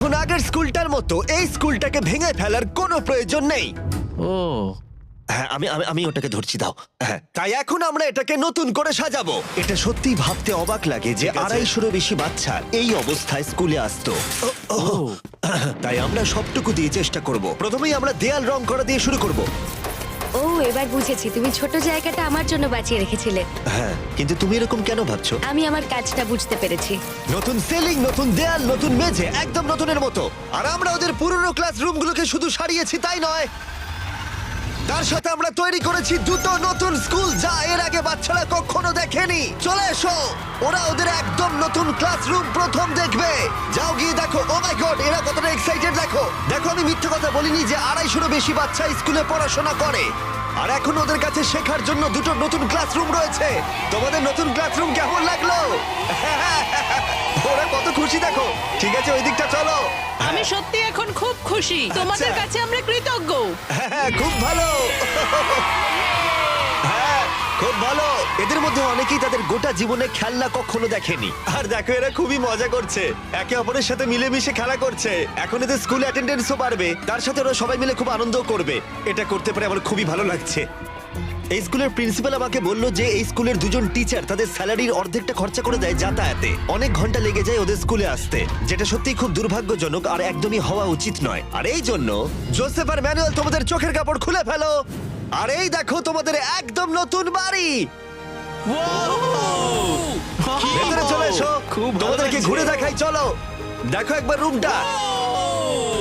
এখন আগের স্কুলটার মতো এই স্কুলটাকে ভেঙে ফেলার কোনো প্রয়োজন নেই। ও হ্যাঁ, আমি ওটাকে ধরছি, দাও। হ্যাঁ, তাই এখন আমরা এটাকে নতুন করে সাজাবো। এটা সত্যি ভাবতে অবাক লাগে যে 250-এরও বেশি বাচ্চা এই অবস্থায় স্কুলে আসতো। তাই আমরা সবটুকু দিয়ে চেষ্টা করব। প্রথমেই আমরা দেয়াল রং করা দিয়ে শুরু করব। ও এবার বুঝেছি, তুমি ছোট জায়গাটা আমার জন্য বাঁচিয়ে রেখেছিলে। হ্যাঁ, কিন্তু তুমি এরকম কেন ভাবছো? আমি আমার কাজটা বুঝতে পেরেছি। নতুন সিলিং, নতুন দেয়াল, নতুন মেঝে, একদম নতুনের মতো। আর আমরা ওদের পুরনো ক্লাসরুমগুলোকে শুধু সারিয়েছি তাই নয়, তার সাথে আমরা তৈরি করেছি দুটো নতুন স্কুল যা এর আগে বাচ্চারা কখনো দেখেনি। চলে এসো, ওরা ওদের একদম নতুন ক্লাসরুম প্রথম দেখবে। যাও গিয়ে দেখো। ও মাই গড, এরা কতটা এক্সাইটেড দেখো। দেখো, আমি মিথ্যে কথা বলিনি যে 250-এরও বেশি বাচ্চা স্কুলে পড়াশোনা করে। আর এখন ওদের কাছে শেখার জন্য দুটো নতুন ক্লাসরুম রয়েছে। তোমাদের নতুন ক্লাসরুম কেমন লাগলো? ওরা কত খুশি দেখো। ঠিক আছে, ওই দিকটা চলো। আমি সত্যি এখন খুব খুশি, তোমাদের কাছে আমরা কৃতজ্ঞ। হ্যাঁ, খুব ভালো। হ্যাঁ, খুব ভালো। এদের মধ্যে অনেকেই তাদের গোটা জীবনে খেলনা কখনো দেখেনি। আর দেখো, এরা খুবই মজা করছে, একে অপরের সাথে মিলেমিশে খেলা করছে। এখন এদের স্কুল অ্যাটেন্ডেন্সও বাড়বে, তার সাথে ওরা সবাই মিলে খুব আনন্দ করবে। এটা করতে পারে আমার খুবই ভালো লাগছে। এই স্কুলের প্রিন্সিপাল আমাকে বলল যে এই স্কুলের দুজন টিচার তাদের স্যালারির অর্ধেকটা খরচা করে দেয় যাতায়াতে। অনেক ঘন্টা লেগে যায় ওদের স্কুলে আসতে, যেটা সত্যিই খুব দুর্ভাগ্যজনক আর একদমই হওয়া উচিত নয়। আর এই জন্য জোসেফ আর ম্যানুয়েল তোমাদের চোখের কাপড় খুলে ফেলো। আর এই দেখো তোমাদের একদম নতুন বাড়ি। ভেতরে চলে এসো, তোমাদেরকে ঘুরে দেখাই। চলো দেখো একবার রুমটা।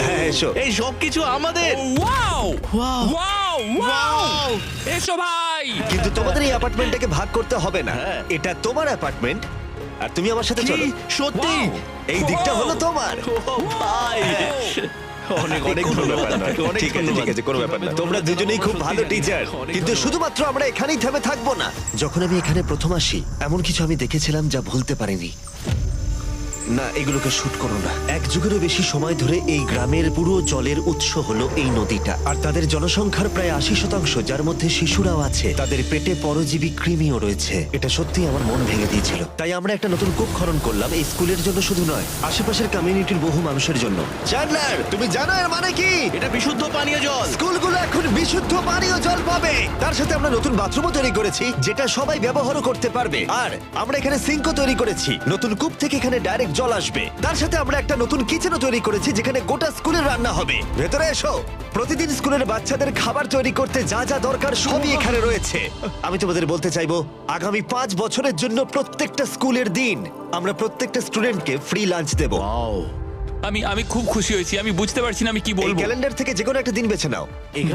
হ্যাঁ, এসো। এই সব কিছু আমাদের। Wow Wow! ওয়াও ওয়াও এসো ভাই। কিন্তু তোমাদের এই অ্যাপার্টমেন্টটাকে ভাগ করতে হবে না। হ্যাঁ। এটা তোমার অ্যাপার্টমেন্ট আর তুমি আমার সাথে কি? চলো। সত্যি? এই দিকটা হলো তোমার। ও ভাই, অনেক অনেক কোনো ধন্যবাদ ব্যাপার নয়। আপনাকে, অনেক ঠিক আছে, ধন্যবাদ। ঠিক আছে, কোনো ব্যাপার না। তোমরা দুজনেই খুব ভালো টিচার। অনেক কিন্তু ধন্যবাদ। শুধুমাত্র আমরা এখানেই থেমে থাকবো না। যখন আমি এখানে প্রথম আসি, এমন কিছু আমি দেখেছিলাম যা ভুলতে পারিনি। না, এগুলোকে শুট করো না। এক যুগেরও বেশি সময় ধরে এই গ্রামের পুরো জলের উৎস হলো এই নদীটা। আর তাদের জনসংখ্যার প্রায় 80%, যার মধ্যে শিশুরাও আছে, তাদের পেটে পরজীবী কৃমিও রয়েছে। এটা সত্যি আমার মন ভেঙে দিয়েছিল। তাই আমরা একটা নতুন কূপ খনন করলাম, এই স্কুলের জন্য শুধু নয়, আশেপাশের কমিউনিটির বহু মানুষের জন্য। চ্যান্ডলার, তুমি জানো এর মানে কি? এটা বিশুদ্ধ পানীয় জল। স্কুলগুলো এখন বিশুদ্ধ পানীয় জল পাবে। তার সাথে আমরা নতুন বাথরুমও তৈরি করেছি, যেটা সবাই ব্যবহারও করতে পারবে। আর আমরা এখানে সিঙ্কও তৈরি করেছি, নতুন কূপ থেকে এখানে ডাইরেক্ট জল আসবে। তার সাথে আমরা একটা নতুন কিচেনও তৈরি করেছি, যেখানে গোটা স্কুলের রান্না হবে। ভেতরে এসো। প্রতিদিন স্কুলের বাচ্চাদের খাবার তৈরি করতে যা যা দরকার সবই এখানে রয়েছে। আমি তোমাদের বলতে চাইবো, আগামী 5 বছরের জন্য প্রত্যেকটা স্কুলের দিন আমরা প্রত্যেকটা স্টুডেন্টকে ফ্রি লাঞ্চ দেবো। আমি খুব খুশি হয়েছি, আমি বুঝতে পারছি না আমি কি এই বলবো। ক্যালেন্ডার থেকে যে কোনো একটা দিন বেছে নাও।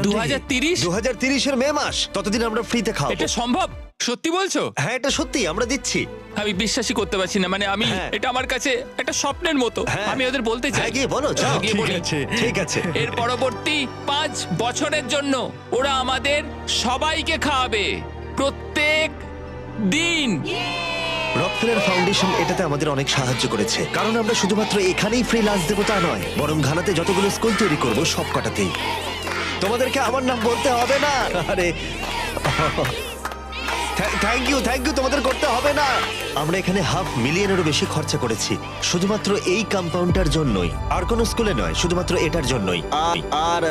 2030 2030-এর মে মাস, ততদিন আমরা ফ্রিতে খাওয়াবো। এটা সম্ভব? সত্যি বলছো? হ্যাঁ, এটা সত্যি, আমরা দিচ্ছি। আমি বিশ্বাসই করতে পারছি না, মানে আমি হ্যাঁ। এটা আমার কাছে একটা স্বপ্নের মতো। হ্যাঁ। আমি ওদের বলতে চাই। হ্যাঁ, গিয়ে বলো, চলো যাও। গিয়ে ঠিক বলি। আছে, ঠিক আছে। এর পরবর্তী 5 বছরের জন্য ওরা আমাদের সবাইকে খাওয়াবে প্রত্যেক দিন। রকফেলার ফাউন্ডেশন এটাতে আমাদের অনেক সাহায্য করেছে, কারণ আমরা শুধুমাত্র এখানেই ফ্রি লাঞ্চ দেবো তা নয়, বরং ঘানাতে যতগুলো স্কুল তৈরি করব সব কটাতেই। তোমাদেরকে আমার নাম বলতে হবে না। আরে থ্যাংক ইউ, তোমাদের করতে হবে না। আমরা এখানে $500,000-এরও বেশি খরচা করেছি শুধুমাত্র এই কম্পাউন্ডটার জন্যই, আর কোনো স্কুলে নয়, শুধুমাত্র এটার জন্যই। আর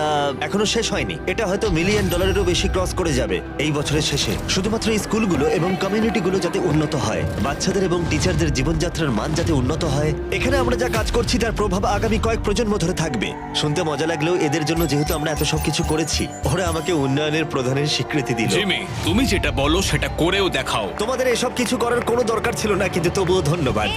এখনো শেষ হয়নি, এটা হয়তো $1 মিলিয়নেরও বেশি ক্রস করে যাবে এই বছরের শেষে। শুধুমাত্র এই স্কুলগুলো এবং কমিউনিটিগুলো যাতে উন্নত হয়, বাচ্চাদের এবং টিচারদের জীবনযাত্রার মান যাতে উন্নত হয়, এখানে আমরা যা কাজ করছি তার প্রভাব আগামী কয়েক প্রজন্ম ধরে থাকবে। শুনতে মজা লাগলেও এদের জন্য যেহেতু আমরা এত সবকিছু করেছি, ওরা আমাকে উন্নয়নের প্রধানের স্বীকৃতি দিল। জিমি, তুমি যেটা বলো সেটা করেও দেখাও। তোমাদের এসব কিছু করার কোনো দরকার ছিল না, কিন্তু তবুও ধন্যবাদ।